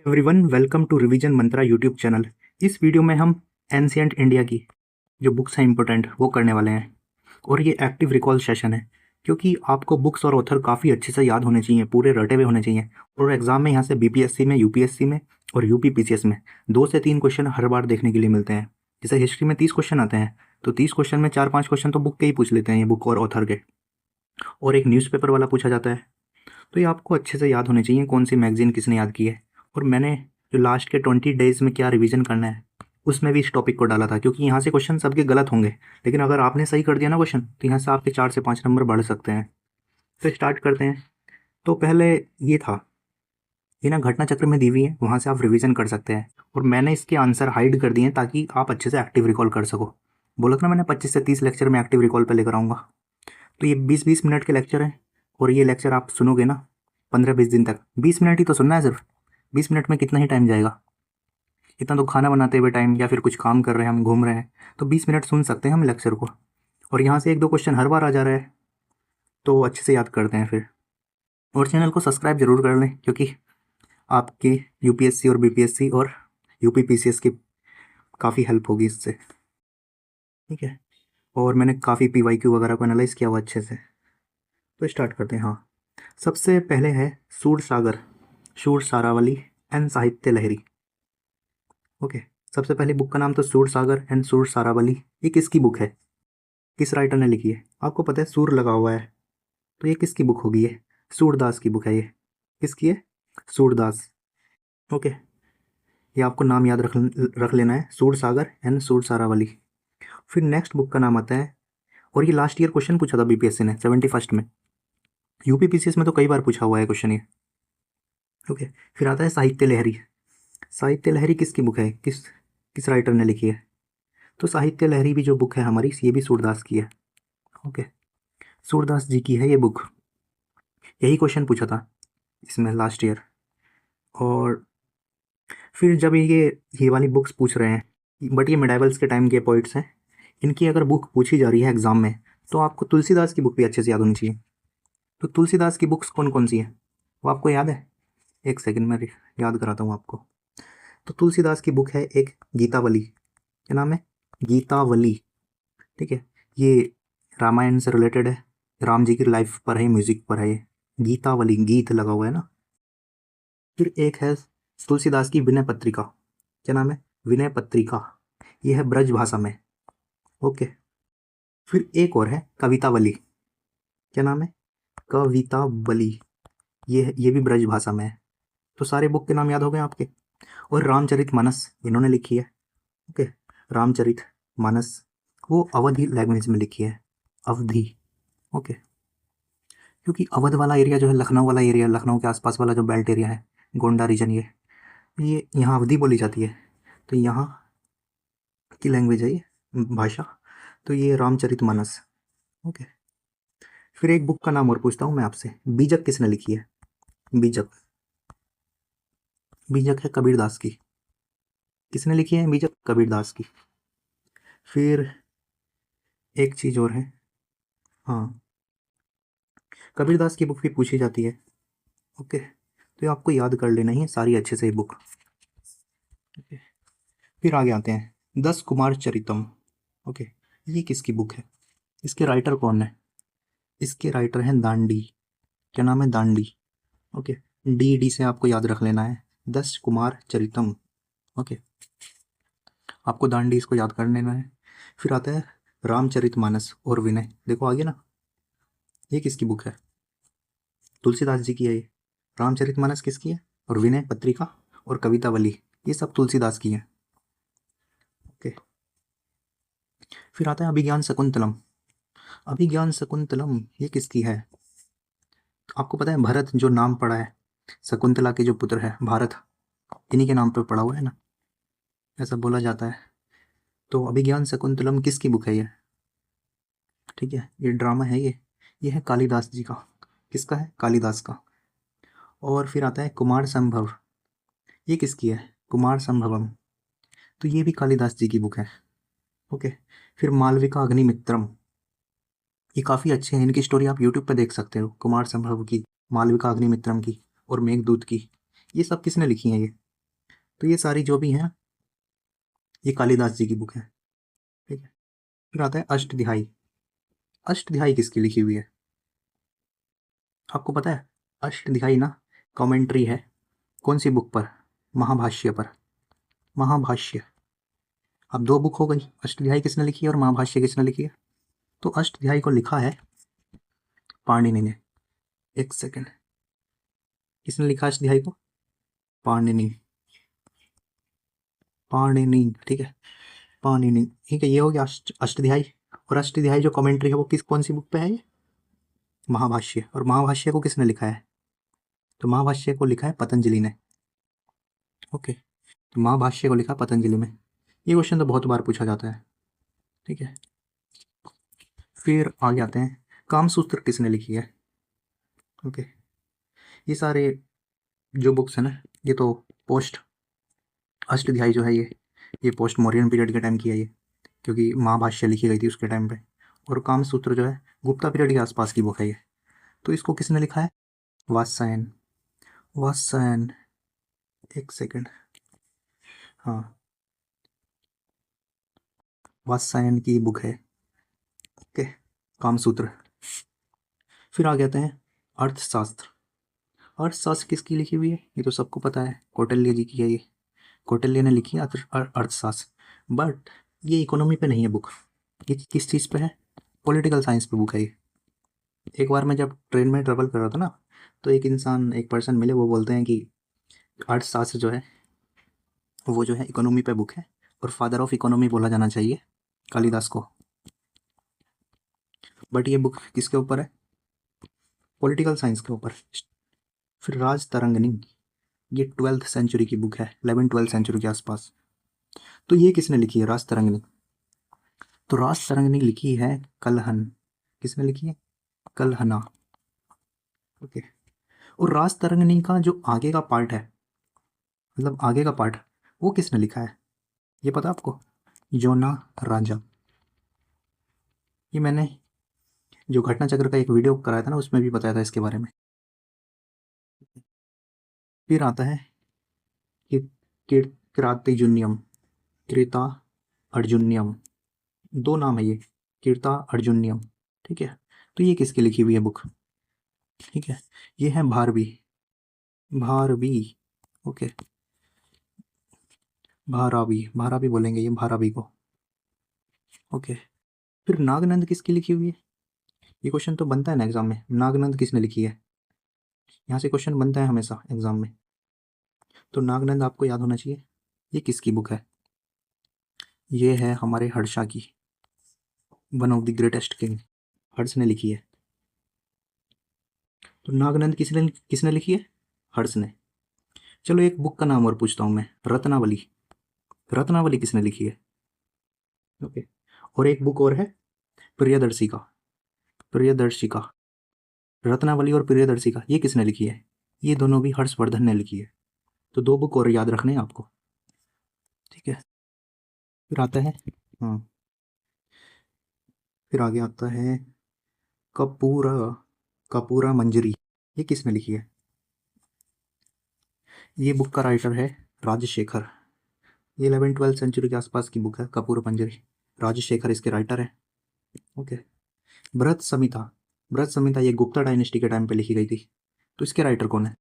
Everyone welcome to revision Mantra YouTube channel. इस video में हम एंशियंट इंडिया की जो बुक्स हैं इंपॉर्टेंट वो करने वाले हैं और ये एक्टिव रिकॉल सेशन है क्योंकि आपको बुक्स और ऑथर काफ़ी अच्छे से याद होने चाहिए, पूरे रटे हुए होने चाहिए। और एग्जाम में यहाँ से बीपीएससी में, यूपीएससी में और यूपीपीसीएस में 2 से 3 क्वेश्चन हर बार देखने के लिए मिलते हैं। जैसे हिस्ट्री में 30 क्वेश्चन आते हैं तो 30 क्वेश्चन में 4-5 क्वेश्चन तो बुक के ही पूछ लेते हैं, ये बुक और ऑथर के, और एक न्यूज़पेपर वाला पूछा जाता है। तो ये आपको अच्छे से याद होने चाहिए कौन सी मैगजीन किसने याद की है। और मैंने जो लास्ट के 20 डेज़ में क्या रिवीजन करना है उसमें भी इस टॉपिक को डाला था, क्योंकि यहाँ से क्वेश्चन सबके गलत होंगे, लेकिन अगर आपने सही कर दिया ना क्वेश्चन तो यहाँ से आपके 4 से 5 नंबर बढ़ सकते हैं। तो स्टार्ट करते हैं। तो पहले ये था, ये ना घटना चक्र में दी हुई है, वहाँ से आप रिवीजन कर सकते हैं। और मैंने इसके आंसर हाइड कर दिए हैं ताकि आप अच्छे से एक्टिव रिकॉल कर सको। बोला था ना मैंने 25 से 30 लेक्चर में एक्टिव रिकॉल पर लेकर आऊँगा। तो ये 20-20 मिनट के लेक्चर हैं और ये लेक्चर आप सुनोगे ना 15-20 दिन तक। 20 मिनट ही तो सुनना है सिर्फ। 20 मिनट में कितना ही टाइम जाएगा, इतना तो खाना बनाते हुए टाइम या फिर कुछ काम कर रहे हैं, हम घूम रहे हैं, तो 20 मिनट सुन सकते हैं हम लेक्चर को। और यहाँ से 1-2 क्वेश्चन हर बार आ जा रहा है तो अच्छे से याद करते हैं फिर। और चैनल को सब्सक्राइब जरूर कर लें क्योंकि आपकी यूपीएससी और बीपीएससी और यूपीपीसीएस की काफ़ी हेल्प होगी इससे, ठीक है। और मैंने काफ़ी पीवाईक्यू वगैरह को एनालाइज किया हुआ अच्छे से। तो स्टार्ट करते हैं। हाँ, सबसे पहले है सूर सागर, शूर सारावली एंड साहित्य लहरी। ओके, सबसे पहले बुक का नाम तो सूर सागर एंड सूर सारावली। ये किसकी बुक है, किस राइटर ने लिखी है? आपको पता है सूर लगा हुआ है, तो ये किसकी बुक होगी? ये सूरदास की बुक है। ये किसकी है? सूरदास। ओके, ये आपको नाम याद रख लेना है, सूर सागर एंड सूर सारावली। फिर नेक्स्ट बुक का नाम आता है, और ये लास्ट ईयर क्वेश्चन पूछा था बीपीएससी ने 71 में। यूपीपीसीएस में तो कई बार पूछा हुआ है क्वेश्चन ये। ओके, फिर आता है साहित्य लहरी। साहित्य लहरी किसकी बुक है, किस किस राइटर ने लिखी है? तो साहित्य लहरी भी जो बुक है हमारी, ये भी सूरदास की है। ओके, सूरदास जी की है ये बुक। यही क्वेश्चन पूछा था इसमें लास्ट ईयर। और फिर जब ये वाली बुक्स पूछ रहे हैं, बट ये मिडाइवल्स के टाइम के पोइट्स हैं, इनकी अगर बुक पूछी जा रही है एग्जाम में तो आपको तुलसीदास की बुक भी अच्छे से याद होनी चाहिए। तो तुलसीदास की बुक्स कौन कौन सी हैं वो आपको याद है? एक सेकंड में याद कराता हूँ आपको। तो तुलसीदास की बुक है एक गीतावली। क्या नाम है? गीतावली, ठीक है। ये रामायण से रिलेटेड है, राम जी की लाइफ पर है, म्यूजिक पर है ये। गीतावली, गीत लगा हुआ है ना। फिर एक है तुलसीदास की विनय पत्रिका। क्या नाम है? विनय पत्रिका। ये है ब्रज भाषा में। ओके, फिर एक और है कवितावली। क्या नाम है? कवितावली। ये भी ब्रज भाषा में है। तो सारे बुक के नाम याद हो गए आपके। और रामचरितमानस इन्होंने लिखी है। ओके, रामचरितमानस वो अवधी लैंग्वेज में लिखी है, अवधी। ओके, क्योंकि अवध वाला एरिया जो है, लखनऊ वाला एरिया, लखनऊ के आसपास वाला जो बेल्ट एरिया है, गोंडा रीजन, ये यहाँ अवधी बोली जाती है। तो यहाँ की लैंग्वेज है ये, भाषा। तो ये रामचरितमानस। ओके, फिर एक बुक का नाम और पूछता हूँ मैं आपसे, बीजक किसने लिखी है? बीजक, बीजक है कबीरदास की। किसने लिखी है बीजक? कबीरदास की। फिर एक चीज़ और है, हाँ, कबीरदास की बुक भी पूछी जाती है। ओके, तो ये आपको याद कर लेना ही है सारी अच्छे से बुक। ओके, फिर आगे आते हैं 10 कुमार चरितम। ओके, ये किसकी बुक है? इसके राइटर कौन है? इसके राइटर हैं दांडी। क्या नाम है? दांडी। ओके, डी से आपको याद रख लेना है, 10 कुमार चरितम। ओके, आपको दांडी इसको याद कर लेना है। फिर आता है रामचरितमानस और विनय। देखो आगे ना, ये किसकी बुक है? तुलसीदास जी की है ये। रामचरितमानस किसकी है? और विनय पत्रिका और कवितावली ये सब तुलसीदास की है। ओके, फिर आता है अभिज्ञान शकुंतलम। अभिज्ञान शकुंतलम ये किसकी है? आपको पता है भरत जो नाम पड़ा है, शकुंतला के जो पुत्र है भारत, इन्हीं के नाम पर पड़ा हुआ है ना, ऐसा बोला जाता है। तो अभिज्ञान शकुंतलम किसकी बुक है ये? ठीक है, ये ड्रामा है ये है कालिदास जी का। किसका है? कालिदास का। और फिर आता है कुमार संभव। ये किसकी है? कुमार संभवम। तो ये भी कालिदास जी की बुक है। ओके, फिर मालविका अग्निमित्रम। ये काफ़ी अच्छे हैं, इनकी स्टोरी आप यूट्यूब पर देख सकते हो, कुमार संभव की, मालविका अग्निमित्रम की और मेघदूत की। ये सब किसने लिखी हैं ये? तो ये सारी जो भी हैं ये कालिदास जी की बुक है, ठीक है। फिर आता है अष्टध्यायी। अष्टध्यायी किसकी लिखी हुई है आपको पता है? अष्टध्यायी ना कमेंट्री है कौन सी बुक पर? महाभाष्य पर। महाभाष्य। अब दो बुक हो गई, अष्टध्यायी किसने लिखी है और महाभाष्य किसने लिखी है? तो अष्टध्यायी को लिखा है पाणिनि ने। एक सेकंड, किसने लिखा अष्टध्यायी को? पाणिनि। पाणिनि, ठीक है, पाणिनि, ठीक है। ये हो गया अष्टध्यायी। और अष्टध्यायी जो कमेंट्री है वो किस कौन सी बुक पे है? ये महाभाष्य। और महाभाष्य को किसने लिखा है? तो महाभाष्य को लिखा है पतंजलि ने। ओके, तो महाभाष्य को लिखा पतंजलि में। ये क्वेश्चन तो बहुत बार पूछा जाता है, ठीक है। फिर आगे आते हैं, कामसूत्र किसने लिखी है? ओके, ये सारे जो बुक्स हैं ना ये तो पोस्ट अष्टध्यायी जो है ये पोस्ट मौर्यन पीरियड के टाइम की है ये, क्योंकि महाभाष्य लिखी गई थी उसके टाइम पे। और कामसूत्र जो है गुप्ता पीरियड के आसपास की बुक है ये। तो इसको किसने लिखा है? वात्स्यायन। वात्स्यायन, एक सेकंड, हाँ, वात्स्यायन की बुक है, ओके, कामसूत्र। फिर आ जाते हैं अर्थशास्त्र। अर्थशास्त्र किसकी लिखी हुई है? ये तो सबको पता है, कौटिल्य जी की है ये। कौटिल्य ने लिखी है अर्थशास्त्र। बट ये इकोनॉमी पे नहीं है बुक। ये किस चीज़ पे है? पॉलिटिकल साइंस पे बुक है ये। एक बार मैं जब ट्रेन में ट्रेवल कर रहा था ना, तो एक पर्सन मिले, वो बोलते हैं कि अर्थशास्त्र जो है वो जो है इकोनॉमी पे बुक है और फादर ऑफ इकोनॉमी बोला जाना चाहिए कालिदास को। बट ये बुक किसके ऊपर है? पॉलिटिकल साइंस के ऊपर। फिर राज तरंगिणी, ये 12th सेंचुरी की बुक है, 11th-12th सेंचुरी के आसपास। तो ये किसने लिखी है राज तरंगिणी? तो राज तरंगिणी लिखी है कलहन। किसने लिखी है? कलहना, ओके। और राज तरंगिणी का जो आगे का पार्ट है, मतलब आगे का पार्ट, वो किसने लिखा है? ये पता आपको? जोना राजा। ये मैंने जो घटना चक्र का एक वीडियो कराया था ना उसमें भी बताया था इसके बारे में। फिर आता है कि किरातिजुनियम, कृता अर्जुनियम, दो नाम है ये, कीर्ता अर्जुनियम, ठीक है। तो ये किसकी लिखी हुई है बुक? ठीक है, ये है भारवी। भारवी, ओके, भारावी, भारावी बोलेंगे ये भारावी को, ओके। फिर नागनंद किसकी लिखी हुई है? ये क्वेश्चन तो बनता है ना एग्जाम में, नागनंद किसने लिखी है? यहाँ से क्वेश्चन बनता है हमेशा एग्जाम में, तो नागनंद आपको याद होना चाहिए। ये किसकी बुक है? ये है हमारे हर्षा की, one of the greatest king, Harsha ने लिखी है। तो नागनंद किसने किसने लिखी है? हर्ष ने। चलो एक बुक का नाम और पूछता हूँ मैं, रत्नावली। रत्नावली किसने लिखी है? ओके। और एक बुक और है प्रियदर्शिका। प्रियदर्शिका, रत्नावली और प्रियदर्शिका, ये किसने लिखी है? ये दोनों भी हर्षवर्धन ने लिखी है। तो दो बुक और याद रखने हैं आपको, ठीक है। फिर आता है, हाँ, फिर आगे आता है कपूरा, कपूरा मंजरी, ये किसने लिखी है? ये बुक का राइटर है राजशेखर। ये 11th-12th सेंचुरी के आसपास की बुक है कपूर मंजरी, राजशेखर इसके राइटर है, ओके। भरत संहिता, भरत संहिता ये गुप्ता डायनेस्टी के टाइम पे लिखी गई थी, तो इसके राइटर कौन है?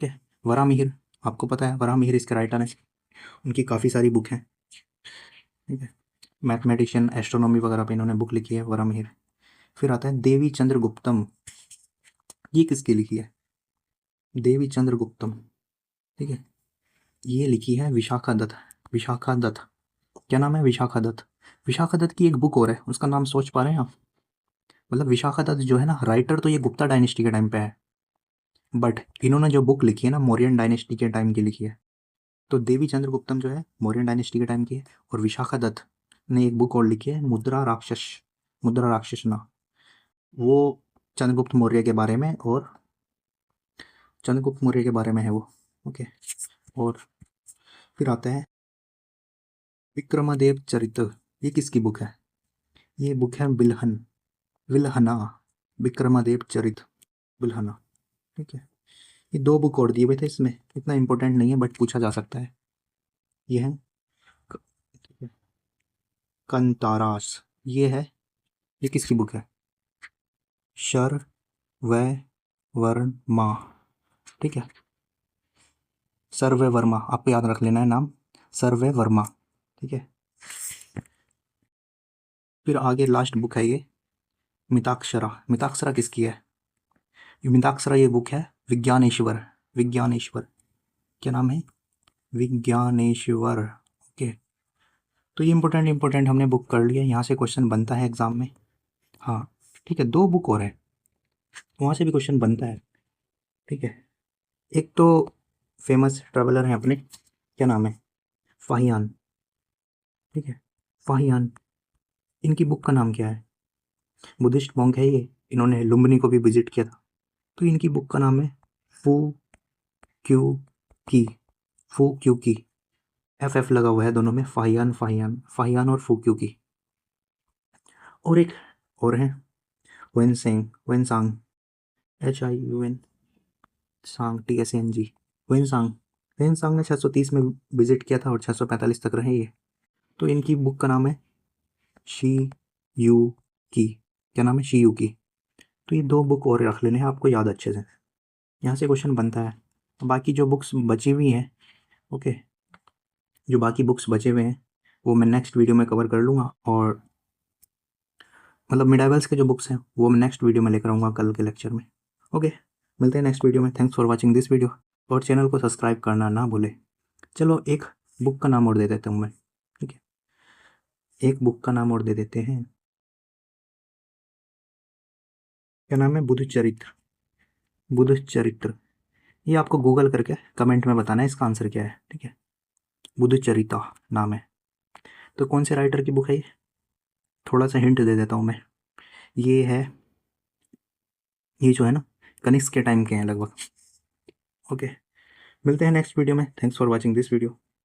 ठीक है, वराहमिहिर, आपको पता है वराहमिहिर इसके राइटर हैं, उनकी काफ़ी सारी बुक हैं, ठीक है। मैथमेटिशियन, एस्ट्रोनॉमी वगैरह पे इन्होंने बुक लिखी है वराहमिहिर। फिर आता है देवी चंद्रगुप्तम, ये किसकी लिखी है? देवी चंद्रगुप्तम, ठीक है, ये लिखी है विशाखा दत्त। विशाखा दत्त, क्या नाम है? विशाखा दत्त। विशाखा दत्त की एक बुक और है, उसका नाम सोच पा रहे हैं आप? मतलब विशाखा दत्त जो है ना, राइटर तो ये गुप्ता डायनेस्टी के टाइम पे है, बट इन्होंने जो बुक लिखी है ना मौर्यन डायनेस्टी के टाइम की लिखी है। तो देवी चंद्रगुप्तम जो है मौर्यन डायनेस्टी के टाइम की है, और विशाखा दत्त ने एक बुक और लिखी है मुद्रा राक्षस, मुद्रा राक्षस ना, वो चंद्रगुप्त मौर्य के बारे में, और चंद्रगुप्त मौर्य के बारे में है वो, ओके। और फिर आता है विक्रमादेव चरित्र, ये किसकी बुक है? ये बुक है बिल्हन, विल्हना, विक्रमादेव चरित, बिल्हना, ठीक है। ये 2 बुक और दिए हुए थे, इसमें इतना इम्पोर्टेंट नहीं है बट पूछा जा सकता है। ये है कंतारास, ये है, ये किसकी बुक है? शर व वर्मा, ठीक है, सर्वे वर्मा, आपको याद रख लेना है नाम, सर्वे वर्मा, ठीक है। फिर आगे लास्ट बुक है ये मिताक्षरा। मिताक्षरा किसकी है? ये मिताक्षरा ये बुक है विज्ञानेश्वर। विज्ञानेश्वर, क्या नाम है? विज्ञानेश्वर, ओके। तो ये इंपॉर्टेंट हमने बुक कर लिया, यहाँ से क्वेश्चन बनता है एग्जाम में। हाँ ठीक है, 2 बुक और है, वहाँ से भी क्वेश्चन बनता है, ठीक है। एक तो फेमस ट्रेवलर हैं अपने, क्या नाम है? फाहियान, ठीक है, फाहियान। इनकी बुक का नाम क्या है? बुद्धिस्ट मॉन्क है ये, इन्होंने लुम्बिनी को भी विजिट किया था। तो इनकी बुक का नाम है फू क्यू की, फू क्यू की, एफ एफ लगा हुआ है दोनों में, फाहियान फाहियान, फाहियान और फू क्यू की। और एक और है वेनसेंग, वेनसांग, HIUN सांग, TSNG, वेनसांग। वेनसांग ने 630 में विजिट किया था और 645 तक रहे ये। तो इनकी बुक का नाम है शी यू की, क्या नाम है? शी यू की। तो ये 2 बुक और रख लेने हैं आपको याद अच्छे से, यहाँ से क्वेश्चन बनता है। बाकी जो बुक्स बची हुई हैं, ओके, जो बाकी बुक्स बचे हुए हैं वो मैं नेक्स्ट वीडियो में कवर कर लूँगा, और मतलब मिडाइवल्स के जो बुक्स हैं वो मैं नेक्स्ट वीडियो में लेकर आऊँगा कल के लेक्चर में। ओके, मिलते हैं नेक्स्ट वीडियो में। Thanks for watching this video, और चैनल को सब्सक्राइब करना ना भूले। चलो एक बुक का नाम और दे देता हूँ मैं, ठीक है, एक बुक का नाम और दे देते हैं। क्या नाम है? बुद्ध चरित्र। बुद्ध चरित्र, ये आपको गूगल करके कमेंट में बताना है इसका आंसर क्या है, ठीक है। बुद्ध चरिता नाम है। तो कौन से राइटर की बुक है ये? थोड़ा सा हिंट दे देता हूँ मैं, ये है, ये जो है ना कनिष्क के टाइम के हैं लगभग। ओके, मिलते हैं नेक्स्ट वीडियो में। Thanks for watching this video.